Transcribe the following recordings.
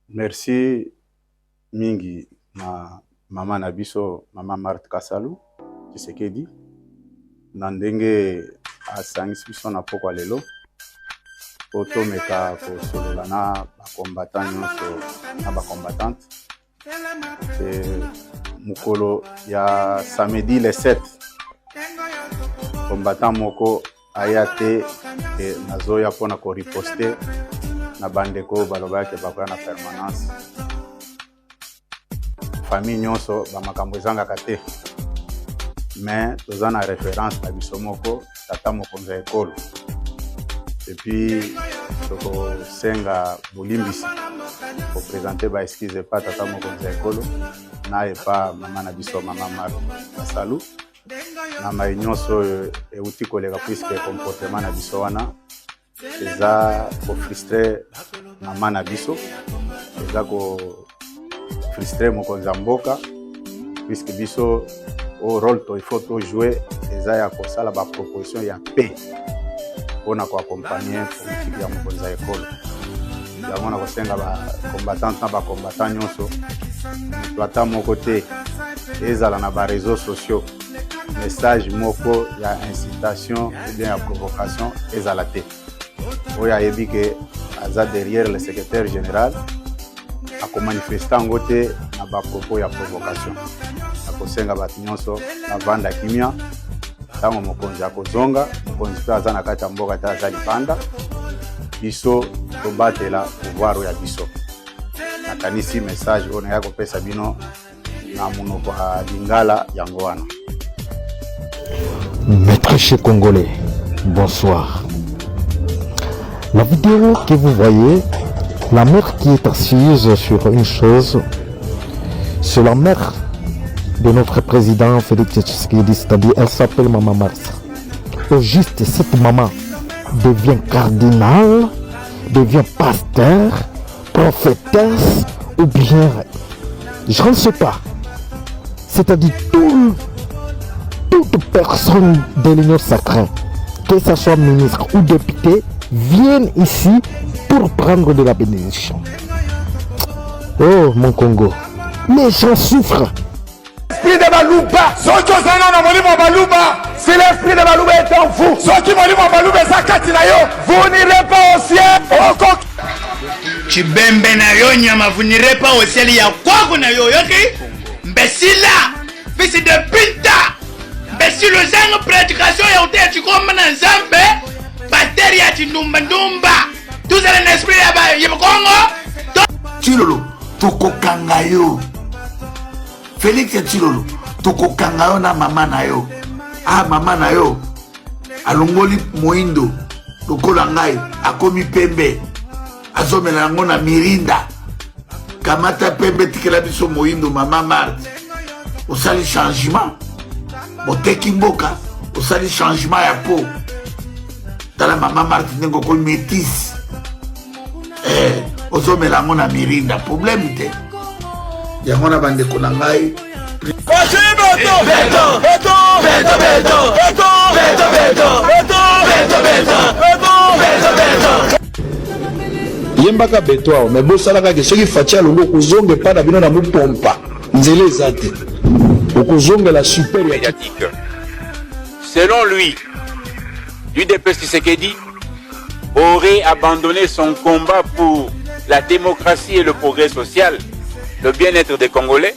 Merci mingi na mama na biso, mama Marthe Kasalu Tshisekedi na ndenge asangisi biso na pokwa lelo po tomeka kosolola na bakombatant nyonso na bakombatante. Mukolo ya samedi le 7 combattant moko ayate nazoya pona ko riposter na bandeko baloba ke bakoya na permanence. Famille nyonso ba makambo ezanga kate, mais toza na référence na biso moko tata mokonzi ya ekolo. Et puis toko senga bolimbisi ko présenter ba excuse pas tata mokonzi ya ekolo na epa mama na biso mama Marthe Kasalu na mai nyonso euti koleka puisque comportement na biso wana eza ko frustrer mama na biso, eza ko frustrer mokonzi mboka puisque biso au rôle to il faut to jouer eza ya ko sala ba proposition ya paix pona ko accompagner politique ya mokonzi ya ekolo. Yango na kosenga ba combattant na ba combattant nyonso plata moko te ezala na ba réseaux sociaux message moko ya incitation ou bien ya provocation ezala te. Oya yebi ke aza derrière le secrétaire général ako manifestant ngote na ba propos ya provocation. Akosenga batu nyonso na vanda kimia tango mokonzi akozonga, mokonzi pe aza na kati ya mboka te aza libanda, biso tobatela pouvoir ya biso. Nakanisi message ona ya kopesa bino na monoko ya lingala yango wana. Mes très chers Congolais, bonsoir. La vidéo que vous voyez, la mère qui est assise sur une chose, c'est la mère de notre président Félix Tshisekedi, c'est-à-dire elle s'appelle Maman Marthe. Au juste, cette maman devient cardinal, devient pasteur, prophétesse ou bien, je ne sais pas. C'est-à-dire toute personne de l'Union sacrée, que ce soit ministre ou député, viennent ici pour prendre de la bénédiction. Oh mon Congo, les gens souffrent. L'esprit de Balouba, si l'esprit de Balouba est en vous, vous n'irez pas au ciel. Chibembe na yo nyama, vous n'irez pas au ciel. Ya kwa na yo yoki mbesila fils de pinta mbesilo zangu prédication ya utea chikoma na nzambe bateri ya chindumba ndumba tuzale na esprit ya Kongo Chilolo tokokanga yo Félix Chilolo tokokanga yo na mama na yo. Ah mama na yo alongoli moindo lokola ngai akomi pembe azomela yango na mirinda. Kamata pembe tikela biso moindo mama Marthe. Osali changement boteki mboka, osali changement ya peau. Tala mama Marthe ndenge ko métis ozomela yango na mirinda, problème te yango na bandeko na ngai. yembaka beto awo me bosalaka ke soki fatia longo kozonga epa na bino na mopompa nzela eza te okozongela super médiatique. Selon lui, l'UDPS Tshisekedi aurait abandonné son combat pour la démocratie et le progrès social, le bien-être des Congolais,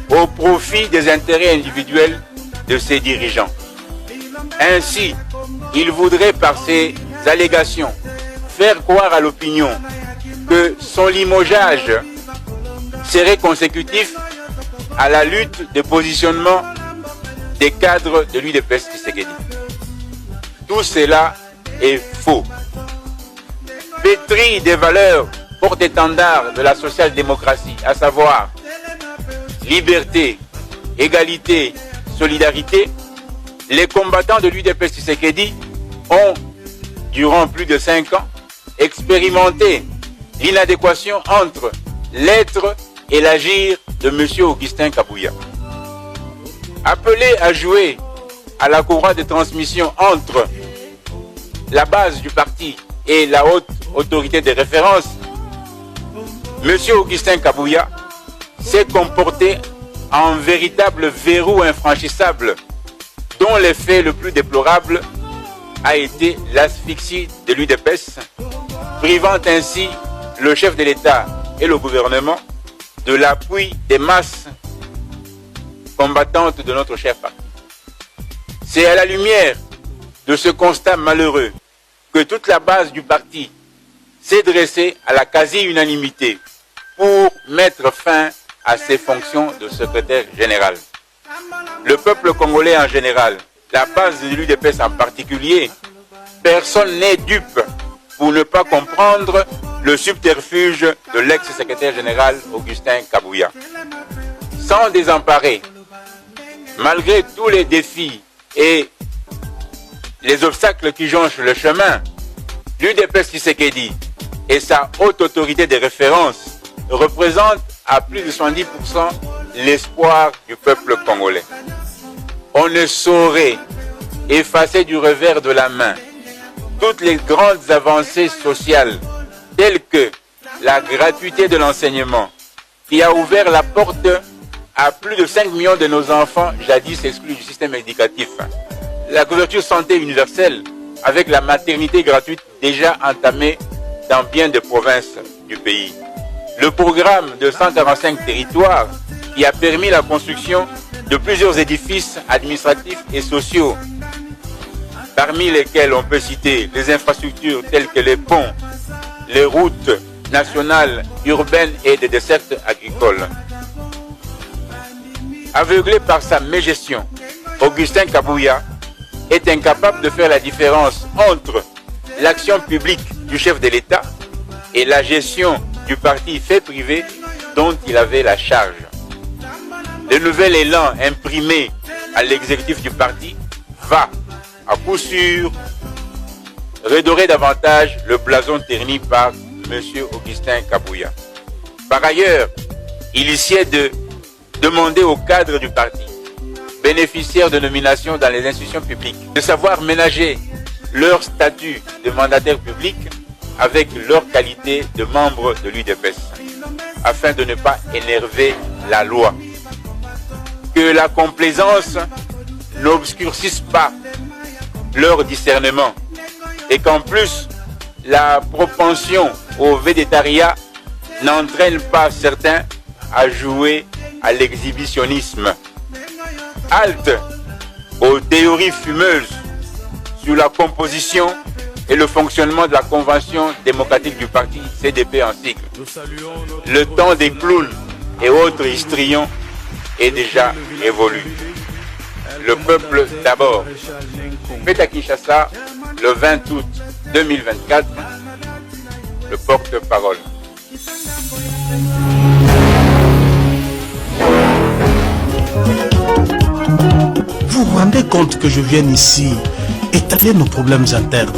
au profit des intérêts individuels de ses dirigeants. Ainsi, il voudrait par ses allégations faire croire à l'opinion que son limogeage serait consécutif à la lutte de positionnement des cadres de l'UDPS Tshisekedi. Tout cela est faux. Pétri des valeurs porte-étendard de la social-démocratie, à savoir liberté, égalité, solidarité, les combattants de l'UDPS Tshisekedi ont, durant plus de 5 ans, expérimenté l'inadéquation entre l'être et l'agir de M. Augustin Kabouya. Appelé à jouer à la courroie de transmission entre la base du parti et la haute autorité de référence, M. Augustin Kabouya s'est comporté en véritable verrou infranchissable, dont l'effet le plus déplorable a été l'asphyxie de l'UDPS, privant ainsi le chef de l'État et le gouvernement de l'appui des masses combattantes de notre cher parti. C'est à la lumière de ce constat malheureux que toute la base du parti s'est dressée à la quasi-unanimité pour mettre fin à ses fonctions de secrétaire général. Le peuple congolais en général, la base de l'UDPS en particulier, personne n'est dupe pour ne pas comprendre le subterfuge de l'ex-secrétaire général Augustin Kabouya. Sans désemparer, malgré tous les défis et les obstacles qui jonchent le chemin, l'UDPS Tshisekedi et sa haute autorité de référence représentent à plus de 70% l'espoir du peuple congolais. On ne saurait effacer du revers de la main toutes les grandes avancées sociales telles que la gratuité de l'enseignement qui a ouvert la porte à plus de 5 millions de nos enfants jadis exclus du système éducatif. La couverture santé universelle avec la maternité gratuite déjà entamée dans bien des provinces du pays. Le programme de 145 territoires qui a permis la construction de plusieurs édifices administratifs et sociaux, parmi lesquels on peut citer les infrastructures telles que les ponts, les routes nationales, urbaines et des dessertes agricoles. Aveuglé par sa mégestion, Augustin Kabouya est incapable de faire la différence entre l'action publique du chef de l'État et la gestion du parti fait privé dont il avait la charge. Le nouvel élan imprimé à l'exécutif du parti va, à coup sûr, redorer davantage le blason terni par M. Augustin Kabouya. Par ailleurs, il essaie de demander aux cadres du parti, bénéficiaires de nominations dans les institutions publiques, de savoir ménager leur statut de mandataire public avec leur qualité de membre de l'UDPS, afin de ne pas énerver la loi. Que la complaisance n'obscurcisse pas leur discernement et qu'en plus, la propension au végétariat n'entraîne pas certains à jouer à l'exhibitionnisme. Halte aux théories fumeuses sur la composition et le fonctionnement de la Convention démocratique du parti CDP en cycle. Le temps des clowns et autres histrions est déjà évolu. Le peuple d'abord. Fait à Kinshasa le 20 août 2024, le porte-parole. Vous vous rendez compte que je viens ici étaler nos problèmes internes?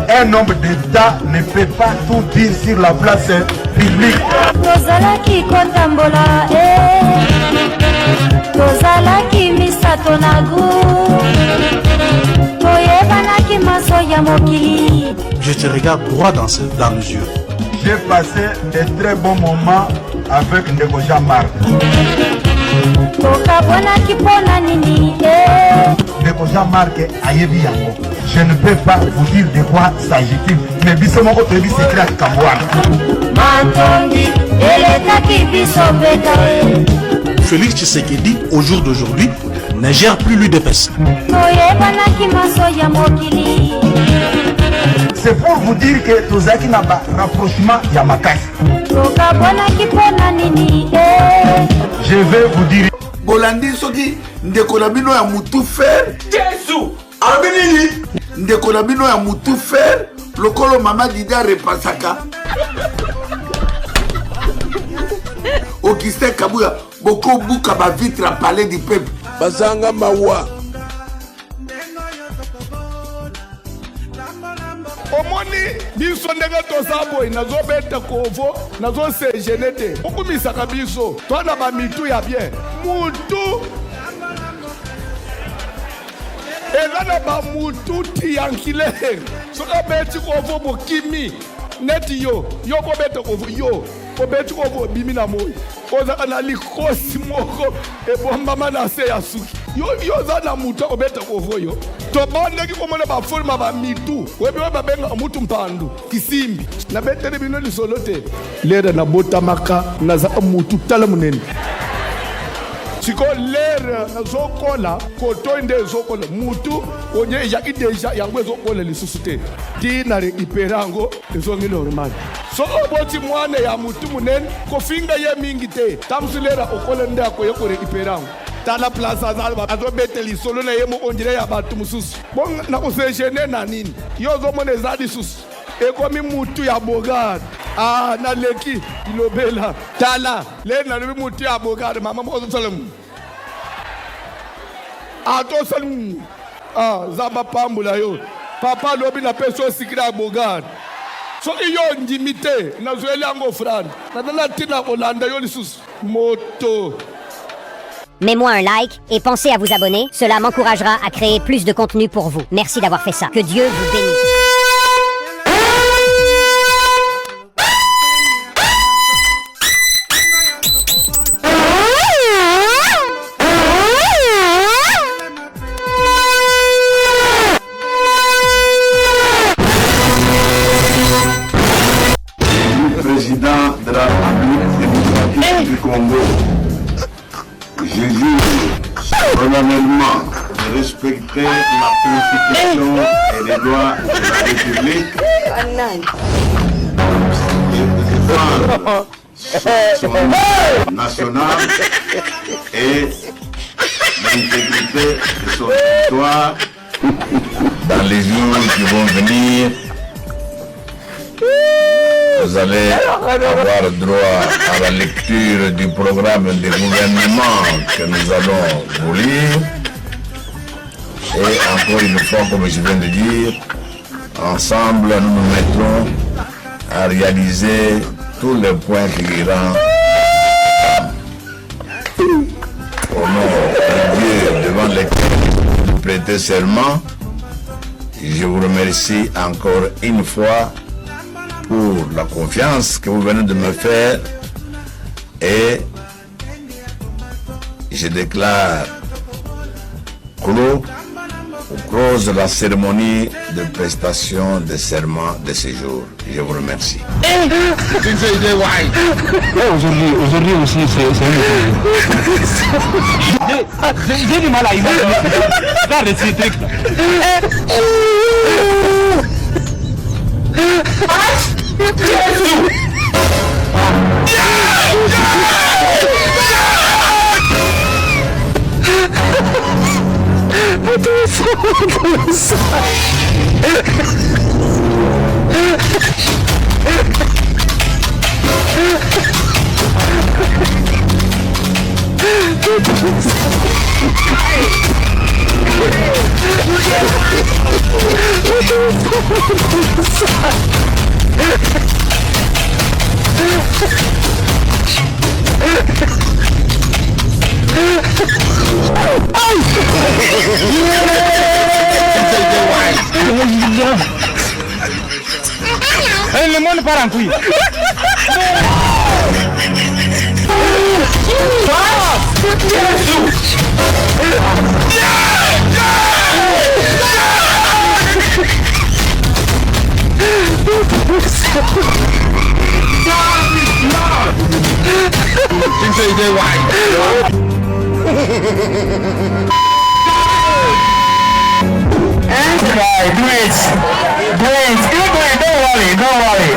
Un homme d'État ne peut pas tout dire sur la place publique. Tozalaki kotambola tozalaki misato nagu toyebanaki maso ya mokili. Je te regarde droit dans les yeux. J'ai passé de très bons moments avec Ndeko Jean-Marc. Tokabonaki pona nini Ndeko Jean-Marc ayebi yango. Je ne peux pas vous dire de quoi s'agit-il, mais biso moko toyebi secret ya Kambwana. Matongi elekaki biso beta. Félix Tshisekedi, au jour d'aujourd'hui, ne gère plus l'UDPS. Toyebanaki maso ya mokili. C'est pour vous dire que tozaki na ba rapprochement ya makasi. Tokabonaki pona nini Je vais vous dire. bolandi soki ndeko na bino ya mutu fer Jésus abinini ndeko na bino ya mutu fer lokolo mama dida repasaka Augustin Kabouya boko buka ba vitre à palais du peuple bazanga mawa omoni biso ndenge toza boye nazobeta kovo nazosegene te okumisaka biso twana bamitu ya bien mutu eza na bamutu tiyankilere soki abeti kovo bokimi neti yo kobeta kovo yo obeti kovo bimi na moyi ozaka na likosi moko ebombama na se ya suki yo oza na mutu akobeta kovo yo tobondeki komona bafolma bamitu webi oyo babenga mutu mpandu kisimbi nabeteli bino lisolo te lere nabotamaka nazaka mutu tala munene siko lere nazokola koto nde ezokola mutu onye eyaki deja yango ezokola lisusu te tina rekipere yango ezongi normal so oboti mwana ya mutu munene kofinga ye mingi te tamusu lera okola nde akoye korekipere yango tala place azobete lisolo na ye mokonjile ya bato mosusu bon nakosejene na nini yo ozomona eza lisusu ekomi mutu ya bogard naleki ilobela tala le nalobi mutu ya bogard mama moko ozosala atosala zamba pambula yo papa alobi na peso osikila ya bogard soki yo ndimi te nazweli yango frane natala ntina kolanda yo lisusu moto. Mets-moi un like et pensez à vous abonner, cela m'encouragera à créer plus de contenu pour vous. Merci d'avoir fait ça. Que Dieu vous bénisse. Président de la République démocratique du Congo, je jure solennellement de respecter la Constitution et les lois de la République. Je défends son national et l'intégrité de son territoire. Dans les jours qui vont venir, vous allez avoir droit à la lecture du programme de gouvernement que nous allons vous lire. Et encore une fois, comme je viens de dire, ensemble nous nous mettrons à réaliser tous les points figurants au nom de Dieu devant lesquels vous prêtez serment. Je vous remercie encore une fois pour la confiance que vous venez de me faire et je déclare close la cérémonie de prestation de serment de ce jour. Je vous remercie. Aujourd'hui aussi, c'est j'ai du mal à imaginer. Regarde ces trucs. Le monde part en couille. Do it. Don't worry.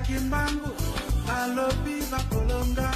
kimbangu alobi bakolonga